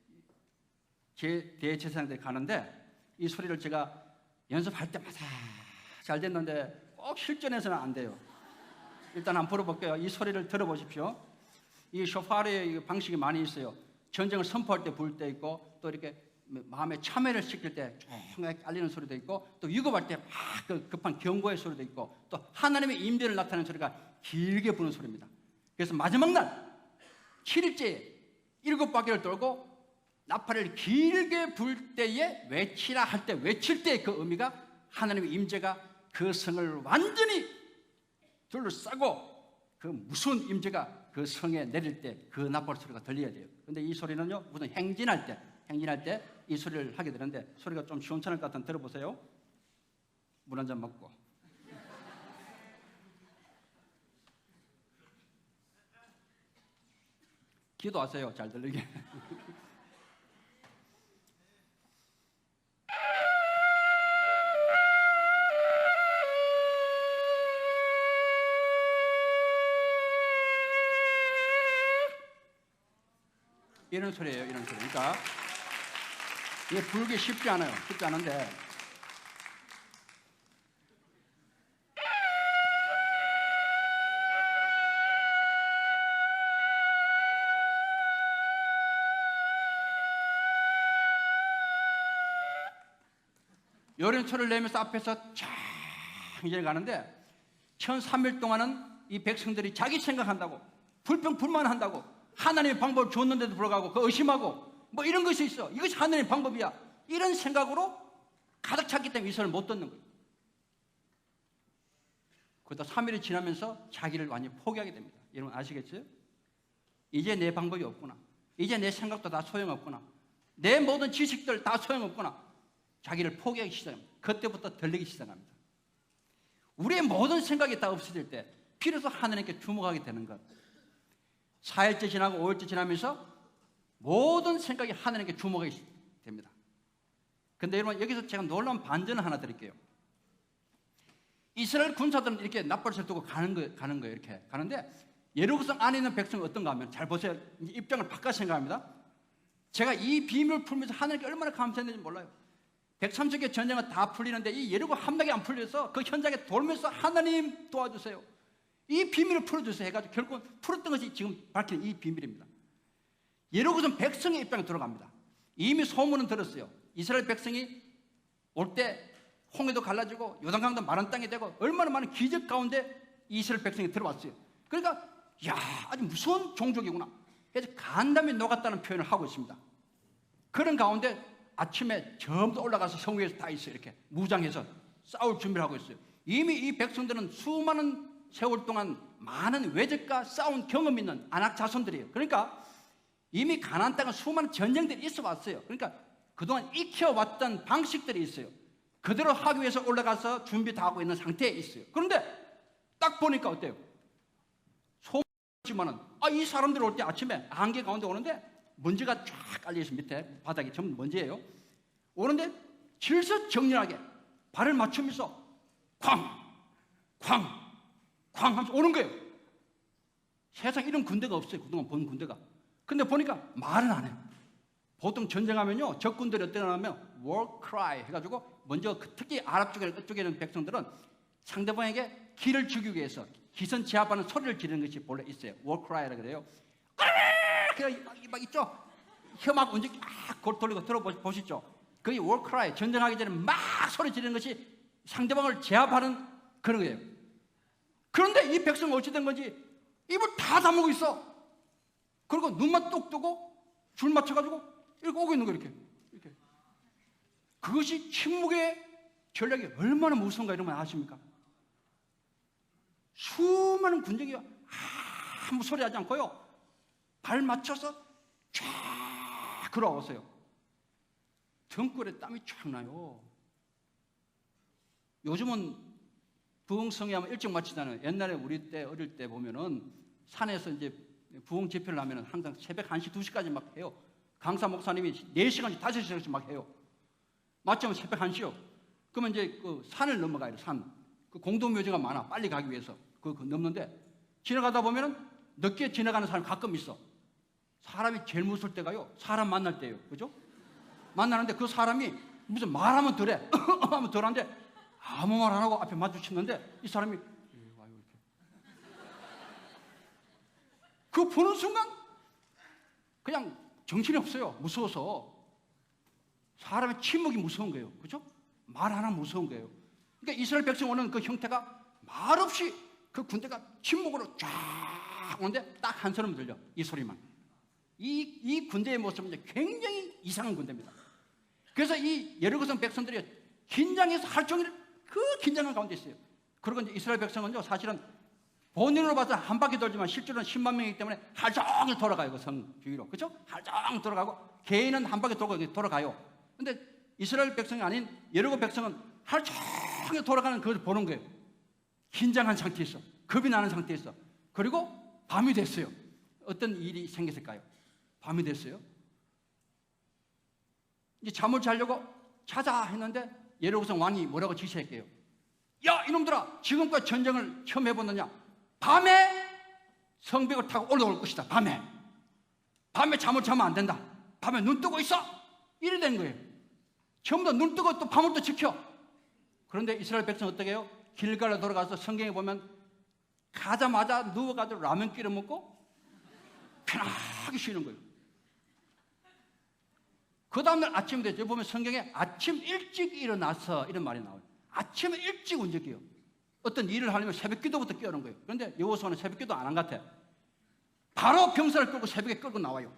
대제사장들이 가는데, 이 소리를 제가 연습할 때마다 잘 됐는데 꼭 실전에서는 안 돼요. 일단 한번 불어볼게요. 이 소리를 들어보십시오. 이 쇼파르의 방식이 많이 있어요. 전쟁을 선포할 때 부를 때 있고, 또 이렇게 마음에 참회를 시킬 때 조용하게 깔리는 소리도 있고, 또 위급할 때 막 급한 경고의 소리도 있고, 또 하나님의 임재를 나타내는 소리가 길게 부는 소리입니다. 그래서 마지막 날 7일째에 7바퀴를 돌고 나팔을 길게 불 때에 외치라 할 때, 외칠 때의 그 의미가 하나님의 임재가 그 성을 완전히 둘러싸고 그 무서운 임재가 그 성에 내릴 때 그 나팔 소리가 들려야 돼요. 근데 이 소리는요, 무슨 행진할 때 이 소리를 하게 되는데, 소리가 좀 시원찮을 것 같으면 들어보세요. 물 한 잔 먹고. 기도하세요, 잘 들리게. 이런 소리예요. 이런 소리. 그러니까 이게 불기 쉽지 않아요. 쉽지 않은데 이런 소리를 내면서 앞에서 쫙 이제 가는데 1300일 동안은 이 백성들이 자기 생각한다고 불평불만한다고 하나님의 방법을 줬는데도 불구하고 그 의심하고 뭐 이런 것이 있어. 이것이 하나님의 방법이야. 이런 생각으로 가득 찼기 때문에 이 소리를 못 듣는 거예요. 그러다 3일이 지나면서 자기를 완전히 포기하게 됩니다. 여러분 아시겠어요? 이제 내 방법이 없구나. 이제 내 생각도 다 소용없구나. 내 모든 지식들 다 소용없구나. 자기를 포기하기 시작합니다. 그때부터 들리기 시작합니다. 우리의 모든 생각이 다 없어질 때 비로소 하나님께 주목하게 되는 것. 4일째 지나고 5일째 지나면서 모든 생각이 하나님께 주목하게 됩니다. 근데 여러분 여기서 제가 놀라운 반전을 하나 드릴게요. 이스라엘 군사들은 이렇게 납발을 두고 가는 거예요. 이렇게 가는데 예루살렘 안에 있는 백성은 어떤가 하면 잘 보세요. 이제 입장을 바꿔 생각합니다. 제가 이 비밀을 풀면서 하나님께 얼마나 감사했는지 몰라요. 130개 전쟁은 다 풀리는데 이 예루고 함락이 안 풀려서 그 현장에 돌면서 하나님 도와주세요. 이 비밀을 풀어주세요 해가지고 결국 풀었던 것이 지금 밝힌 이 비밀입니다. 예루고선 백성의 입장에 들어갑니다. 이미 소문은 들었어요. 이스라엘 백성이 올 때 홍해도 갈라지고 요단강도 마른 땅이 되고 얼마나 많은 기적 가운데 이스라엘 백성이 들어왔어요. 그러니까 야 아주 무서운 종족이구나. 그래서 간담이 녹았다는 표현을 하고 있습니다. 그런 가운데 아침에 전부 올라가서 성 위에서 다 있어요. 이렇게 무장해서 싸울 준비를 하고 있어요. 이미 이 백성들은 수많은 세월 동안 많은 외적과 싸운 경험 있는 아낙 자손들이에요. 그러니까 이미 가나안 땅은 수많은 전쟁들이 있어 왔어요. 그러니까 그동안 익혀왔던 방식들이 있어요. 그대로 하기 위해서 올라가서 준비 다 하고 있는 상태에 있어요. 그런데 딱 보니까 어때요? 소문이지만은 이 사람들 올 때 아침에 안개 가운데 오는데 먼지가 쫙 깔려있어요. 밑에 바닥이 전부 먼지예요. 오는데 질서 정렬하게 발을 맞추면서 쾅! 쾅! 쾅! 하면서 오는 거예요. 세상에 이런 군대가 없어요. 그동안 본 군대가. 근데 보니까 말은 안 해요. 보통 전쟁하면요 적군들이 어떻게 하냐면 war cry 해가지고 먼저 특히 아랍 쪽에 있는 백성들은 상대방에게 기를 죽이기 위해서 기선 제압하는 소리를 지르는 것이 본래 있어요. war cry라 그래요. 막 있죠. 혀막 언제 골 돌리고 들어보시죠. 그게 war cry. 전쟁하기 전에 막 소리 지르는 것이 상대방을 제압하는 그런 거예요. 그런데 이 백성은 어찌 된 건지 입을 다 다물고 있어. 그리고 눈만 뚝 뜨고 줄 맞춰가지고 이렇게 오고 있는 거예요. 이렇게. 그것이 침묵의 전략이 얼마나 무서운가 이런 걸 아십니까? 수많은 군정이 아무 소리 하지 않고요. 발 맞춰서 쫙 걸어오세요. 등골에 땀이 쫙 나요. 요즘은 부흥성에 하면 일찍 마치잖아요. 옛날에 우리 때 어릴 때 보면은 산에서 이제 부흥 집회를 하면은 항상 새벽 1시, 2시까지 막 해요. 강사 목사님이 4시간씩, 5시간씩 막 해요. 마치면 새벽 1시요. 그러면 이제 그 산을 넘어가요. 산. 그 공동묘지가 많아. 빨리 가기 위해서. 그 넘는데 지나가다 보면은 늦게 지나가는 사람이 가끔 있어. 사람이 제일 무서울 때가요. 사람 만날 때예요. 그죠? 만나는데 그 사람이 무슨 말하면 덜해. 하면 덜한데 아무 말 안 하고 앞에 마주쳤는데 이 사람이 와요 이렇게. 그거 보는 순간 그냥 정신이 없어요. 무서워서. 사람의 침묵이 무서운 거예요. 그죠? 말 하나 무서운 거예요. 그러니까 이스라엘 백성 오는 그 형태가 말없이 그 군대가 침묵으로 쫙 오는데 딱 한 소리만 들려. 이 소리만. 이 군대의 모습은 굉장히 이상한 군대입니다. 그래서 이 여리고성 백성들이 긴장해서 하루 종일 그 긴장한 가운데 있어요. 그리고 이제 이스라엘 백성은요, 사실은 본인으로 봐서 한 바퀴 돌지만 실제로는 10만 명이기 때문에 하루 종일 돌아가요. 그 성 주위로. 그렇죠? 하루 종일 돌아가고 개인은 한 바퀴 돌아가요. 근데 이스라엘 백성이 아닌 여리고 백성은 하루 종일 돌아가는 그걸 보는 거예요. 긴장한 상태에서, 겁이 나는 상태에서. 그리고 밤이 됐어요. 어떤 일이 생겼을까요? 밤이 됐어요. 이제 잠을 자려고 자자 했는데 여리고성 왕이 뭐라고 지시할게요? 야 이놈들아, 지금까지 전쟁을 처음 해보느냐? 밤에 성벽을 타고 올라올 것이다. 밤에. 밤에 잠을 자면 안 된다. 밤에 눈 뜨고 있어. 이래 된 거예요. 전부 다 눈 뜨고 또 밤을 또 지켜. 그런데 이스라엘 백성은 어떻게 해요? 길갈에 돌아가서 성경에 보면 가자마자 누워가지고 라면 끓여 먹고 편하게 쉬는 거예요. 그 다음날 아침이 되죠. 보면 성경에 아침 일찍 일어나서 이런 말이 나와요. 아침에 일찍 움직여요. 어떤 일을 하려면 새벽 기도부터 깨우는 거예요. 그런데 여호수아는 새벽 기도 안 한 것 같아요. 바로 병사를 끌고 새벽에 끌고 나와요.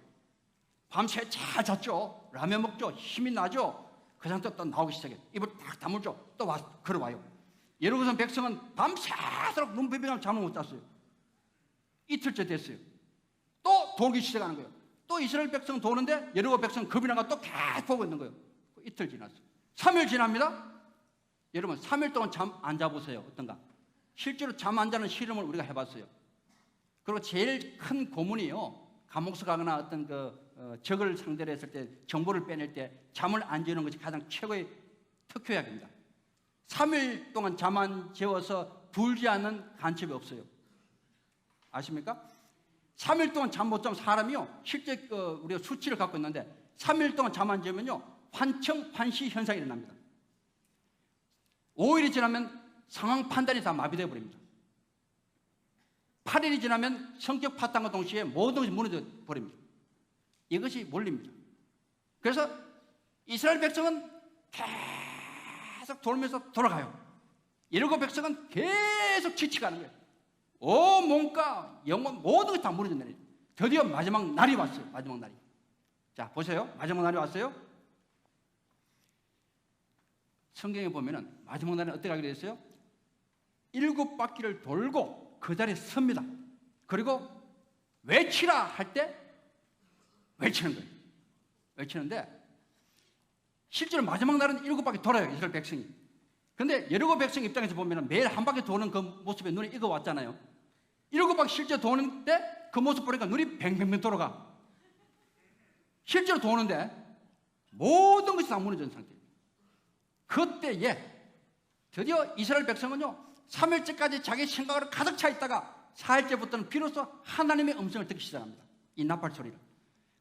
밤새 잘 잤죠. 라면 먹죠. 힘이 나죠. 그 상태로 또 나오기 시작해요. 입을 딱 다물죠. 또 와서 걸어와요. 예루살렘 백성은 밤새도록 눈 비비고 잠을 못 잤어요. 이틀째 됐어요. 또 돌기 시작하는 거예요. 또 이스라엘 백성 도는데 여리고 백성 겁이 나가 또 계속 보고 있는 거예요. 이틀 지났어요. 3일 지납니다. 여러분 3일 동안 잠 안 자보세요. 어떤가? 실제로 잠 안 자는 실험을 우리가 해봤어요. 그리고 제일 큰 고문이요. 감옥서 가거나 어떤 적을 상대로 했을 때 정보를 빼낼 때 잠을 안 재우는 것이 가장 최고의 특효약입니다. 3일 동안 잠 안 재워서 불지 않는 간첩이 없어요. 아십니까? 3일 동안 잠 못 자면 사람이요. 실제 우리가 수치를 갖고 있는데 3일 동안 잠 안 재우면요. 환청, 환시 현상이 일어납니다. 5일이 지나면 상황 판단이 다 마비되어 버립니다. 8일이 지나면 성격 파탄과 동시에 모든 것이 무너져 버립니다. 이것이 원리입니다. 그래서 이스라엘 백성은 계속 돌면서 돌아가요. 여리고 백성은 계속 지쳐가는 거예요. 온 몸과 영혼 모든 것이 다 무너진다는 거예요. 드디어 마지막 날이 왔어요. 마지막 날이. 자, 보세요. 마지막 날이 왔어요. 성경에 보면은 마지막 날은 어떻게 하게 되었어요? 7바퀴를 돌고 그 자리에 섭니다. 그리고 외치라 할 때 외치는 거예요. 외치는데 실제로 마지막 날은 7바퀴 돌아요. 이스라엘 백성이. 근데 여리고 백성 입장에서 보면 매일 한 바퀴 도는 그 모습에 눈이 익어왔잖아요. 7바퀴 실제 도는데 그 모습 보니까 눈이 뱅뱅뱅 돌아가. 실제로 도는데 모든 것이 다 무너진 상태예요. 그때에 드디어 이스라엘 백성은요 3일째까지 자기 생각으로 가득 차 있다가 4일째부터는 비로소 하나님의 음성을 듣기 시작합니다. 이 나팔 소리를.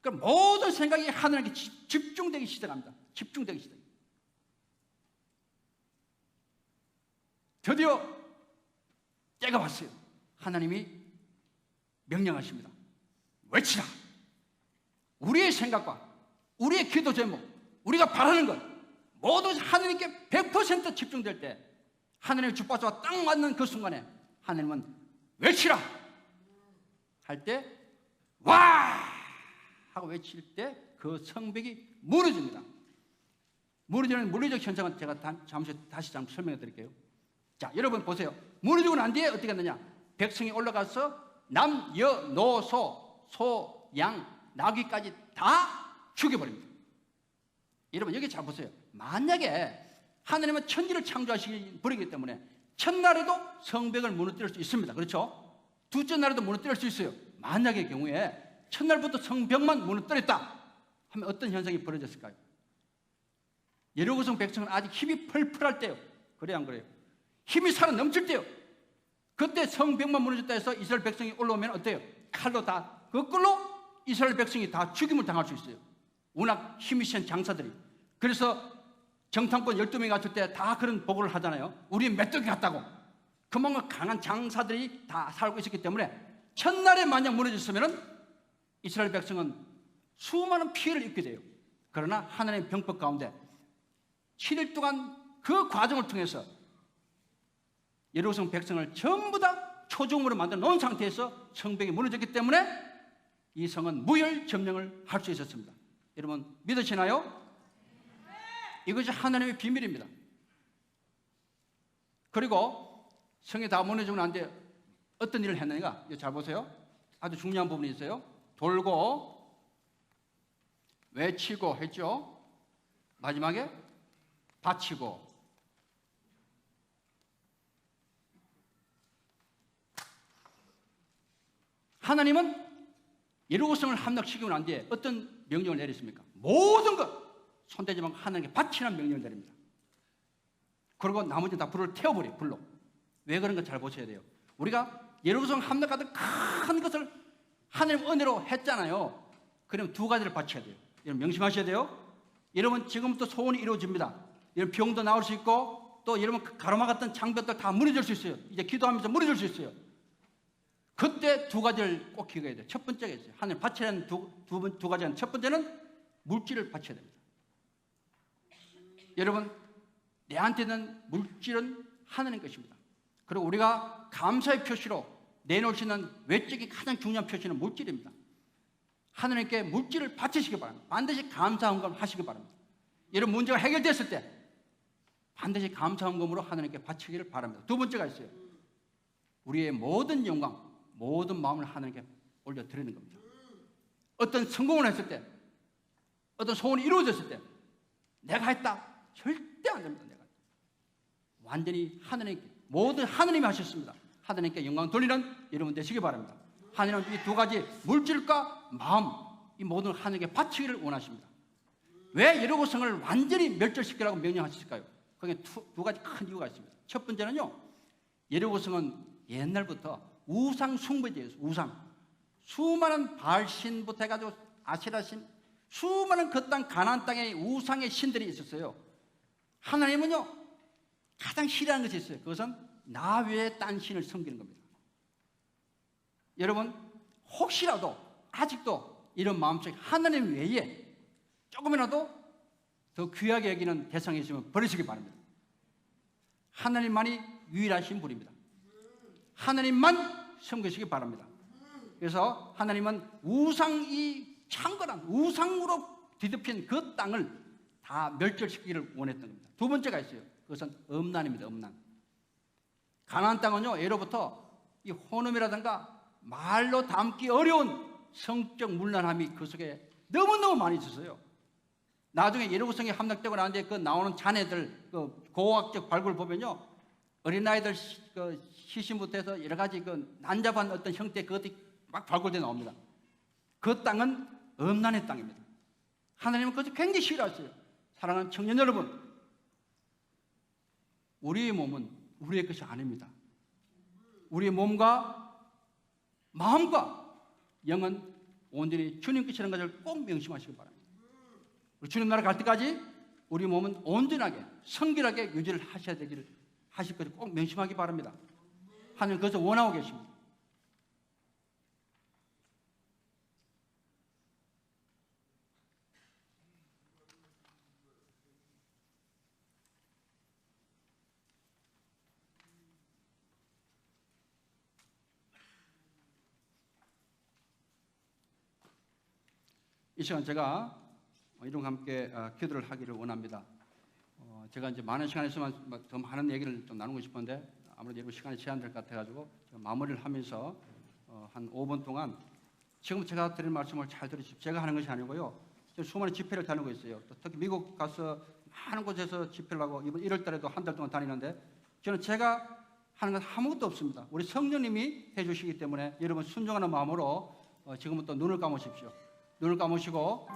그럼 모든 생각이 하나님께 집중되기 시작합니다. 집중되기 시작합니다. 드디어 때가 왔어요. 하나님이 명령하십니다. 외치라. 우리의 생각과 우리의 기도 제목, 우리가 바라는 것 모두 하나님께 100% 집중될 때 하나님의 주파수가 딱 맞는 그 순간에 하나님은 외치라 할 때 와 하고 외칠 때 그 성벽이 무너집니다. 무너지는 물리적 현상은 제가 잠시 다시 설명해 드릴게요. 자, 여러분 보세요. 무너지고 난 뒤에 어떻게 했느냐? 백성이 올라가서 남, 여, 노, 소, 양, 나귀까지 다 죽여버립니다. 여러분 여기 잘 보세요. 만약에 하나님은 천지를 창조하시기 버리기 때문에 첫날에도 성벽을 무너뜨릴 수 있습니다. 그렇죠? 둘째 날에도 무너뜨릴 수 있어요. 만약의 경우에 첫날부터 성벽만 무너뜨렸다 하면 어떤 현상이 벌어졌을까요? 여리고성 백성은 아직 힘이 펄펄할 때요. 그래요, 안 그래요? 힘이 살아 넘칠 때요. 그때 성벽만 무너졌다 해서 이스라엘 백성이 올라오면 어때요? 칼로 다 거꾸로 이스라엘 백성이 다 죽임을 당할 수 있어요. 워낙 힘이 센 장사들이. 그래서 정탐권 12명이 갔을 때 다 그런 보고를 하잖아요. 우리 메뚜기 같다고. 그만큼 강한 장사들이 다 살고 있었기 때문에 첫날에 만약 무너졌으면 이스라엘 백성은 수많은 피해를 입게 돼요. 그러나 하나님의 병법 가운데 7일 동안 그 과정을 통해서 여리고성 백성을 전부 다 초종으로 만들어 놓은 상태에서 성벽이 무너졌기 때문에 이 성은 무혈 점령을 할 수 있었습니다. 여러분 믿으시나요? 이것이 하나님의 비밀입니다. 그리고 성이 다 무너지고 난 뒤에 어떤 일을 했느냐? 잘 보세요. 아주 중요한 부분이 있어요. 돌고 외치고 했죠. 마지막에 바치고. 하나님은 여리고성을 함락시키고 난 뒤에 어떤 명령을 내렸습니까? 모든 것 손대지 말고 하나님께 바치라는 명령을 내립니다. 그리고 나머지는 다 불을 태워버려요. 불로. 왜 그런가 잘 보셔야 돼요. 우리가 여리고성 함락하던 큰 것을 하나님 은혜로 했잖아요. 그럼 두 가지를 바쳐야 돼요. 여러분 명심하셔야 돼요. 여러분 지금부터 소원이 이루어집니다. 여러분 병도 나을 수 있고 또 여러분 가로막 같은 장벽들 다 무너질 수 있어요. 이제 기도하면서 무너질 수 있어요. 그때 두 가지를 꼭 기억해야 돼요. 첫 번째가 있어요. 하늘 바쳐야 하는 두 가지는 첫 번째는 물질을 바쳐야 됩니다. 여러분 내한테는 물질은 하나님 것입니다. 그리고 우리가 감사의 표시로 내놓을 수 있는 외적인 가장 중요한 표시는 물질입니다. 하나님께 물질을 바치시기 바랍니다. 반드시 감사헌금 하시기 바랍니다. 이런 문제가 해결됐을 때 반드시 감사헌금으로 하나님께 바치기를 바랍니다. 두 번째가 있어요. 우리의 모든 영광, 모든 마음을 하나님께 올려드리는 겁니다. 어떤 성공을 했을 때, 어떤 소원이 이루어졌을 때 내가 했다. 절대 안 됩니다. 내가 완전히 하나님께, 모든 하나님이 하셨습니다. 하나님께 영광 돌리는 여러분 되시기 바랍니다. 하나님은 이 두 가지 물질과 마음, 이 모든 하나님께 바치기를 원하십니다. 왜 여리고성을 완전히 멸절시키라고 명령하셨을까요? 거기에 두 가지 큰 이유가 있습니다. 첫 번째는요, 여리고성은 옛날부터 우상 숭배제였어요. 우상. 수많은 바알신부터 해가지고 아세라신, 수많은 그 땅 가나안 땅에 우상의 신들이 있었어요. 하나님은요 가장 싫어하는 것이 있어요. 그것은 나 외에 딴 신을 섬기는 겁니다. 여러분 혹시라도 아직도 이런 마음속에 하나님 외에 조금이라도 더 귀하게 여기는 대상이 있으면 버리시기 바랍니다. 하나님만이 유일하신 분입니다. 하나님만 섬기시기 바랍니다. 그래서 하나님은 우상이 창건한 우상으로 뒤덮인 그 땅을 다 멸절시키기를 원했던 겁니다. 두 번째가 있어요. 그것은 음란입니다. 음란. 가나안 땅은요 예로부터 이 혼음이라든가 말로 담기 어려운 성적 문란함이 그 속에 너무너무 많이 있었어요. 나중에 예루고성이 함락되고 나는데 그 나오는 자네들 그 고고학적 발굴 보면요 어린아이들 그 시신부터 해서 여러 가지 그 난잡한 어떤 형태 그것들이 막 발굴돼 나옵니다. 그 땅은 음란의 땅입니다. 하나님은 그것을 굉장히 싫어하세요. 사랑하는 청년 여러분, 우리의 몸은 우리의 것이 아닙니다. 우리의 몸과 마음과 영은 온전히 주님 것이라는 것을 꼭 명심하시기 바랍니다. 우리 주님 나라 갈 때까지 우리 몸은 온전하게 성결하게 유지를 하셔야 되기를 하실 것을 꼭 명심하기 바랍니다. 하나님 그것을 원하고 계십니다. 이 시간 제가 이들과 함께 기도를 하기를 원합니다. 제가 이제 많은 시간이 있으면 더 많은 얘기를 좀 나누고 싶은데 아무래도 여러분 시간이 제한될 것 같아가지고 마무리를 하면서 한 5분 동안 지금 제가 드릴 말씀을 잘 들으십시오. 제가 하는 것이 아니고요. 수많은 집회를 다니고 있어요. 특히 미국 가서 많은 곳에서 집회를 하고 이번 1월 달에도 한 달 동안 다니는데 저는 제가 하는 건 아무것도 없습니다. 우리 성령님이 해주시기 때문에 여러분 순종하는 마음으로 지금부터 눈을 감으십시오. 눈을 감으시고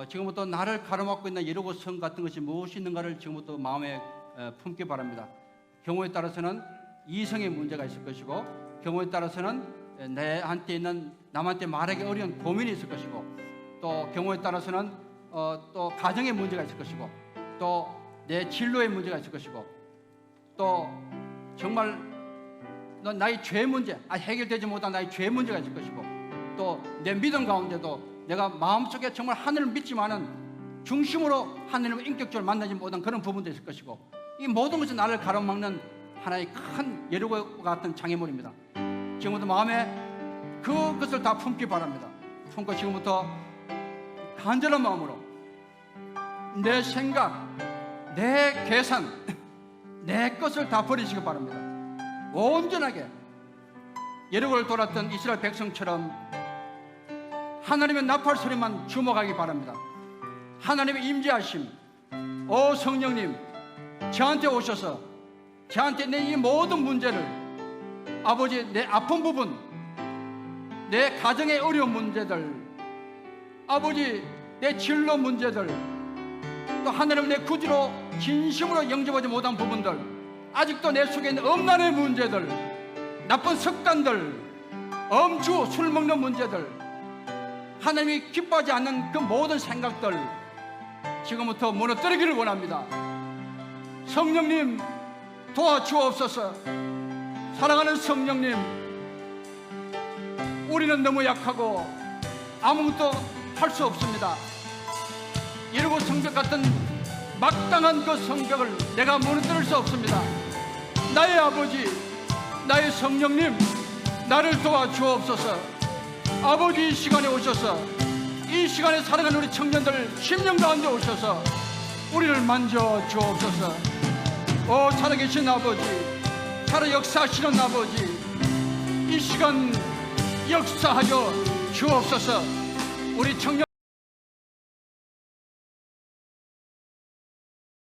지금부터 나를 가로막고 있는 여리고성 같은 것이 무엇이 있는가를 지금부터 마음에 품기 바랍니다. 경우에 따라서는 이성의 문제가 있을 것이고 경우에 따라서는 내한테 있는 남한테 말하기 어려운 고민이 있을 것이고 또 경우에 따라서는 또 가정의 문제가 있을 것이고 또 내 진로의 문제가 있을 것이고 또 정말 나의 죄 문제 해결되지 못한 나의 죄 문제가 있을 것이고 또 내 믿음 가운데도 내가 마음속에 정말 하늘을 믿지만은 중심으로 하나님을 인격적으로 만나지 못한 그런 부분도 있을 것이고 이 모든 것이 나를 가로막는 하나의 큰 여리고 같은 장애물입니다. 지금부터 마음에 그것을 다 품기 바랍니다. 품고 지금부터 간절한 마음으로 내 생각, 내 계산, 내 것을 다 버리시기 바랍니다. 온전하게 여리고를 돌았던 이스라엘 백성처럼 하나님의 나팔 소리만 주목하기 바랍니다. 하나님의 임재하심, 오 성령님 저한테 오셔서 저한테 내 이 모든 문제를 아버지 내 아픈 부분 내 가정의 어려운 문제들 아버지 내 진로 문제들 또 하나님 내 구주로 진심으로 영접하지 못한 부분들 아직도 내 속에 있는 음란의 문제들 나쁜 습관들 엄주 술 먹는 문제들 하나님이 기뻐하지 않는 그 모든 생각들 지금부터 무너뜨리기를 원합니다. 성령님 도와주옵소서. 사랑하는 성령님, 우리는 너무 약하고 아무것도 할 수 없습니다. 이러고 성벽 같은 막당한 그 성벽을 내가 무너뜨릴 수 없습니다. 나의 아버지, 나의 성령님, 나를 도와주옵소서. 아버지, 이 시간에 오셔서 이 시간에 살아가는 우리 청년들 심령 가운데 오셔서 우리를 만져 주옵소서. 오 살아계신 아버지, 살아 역사하시는 아버지, 이 시간 역사하여 주옵소서. 우리 청년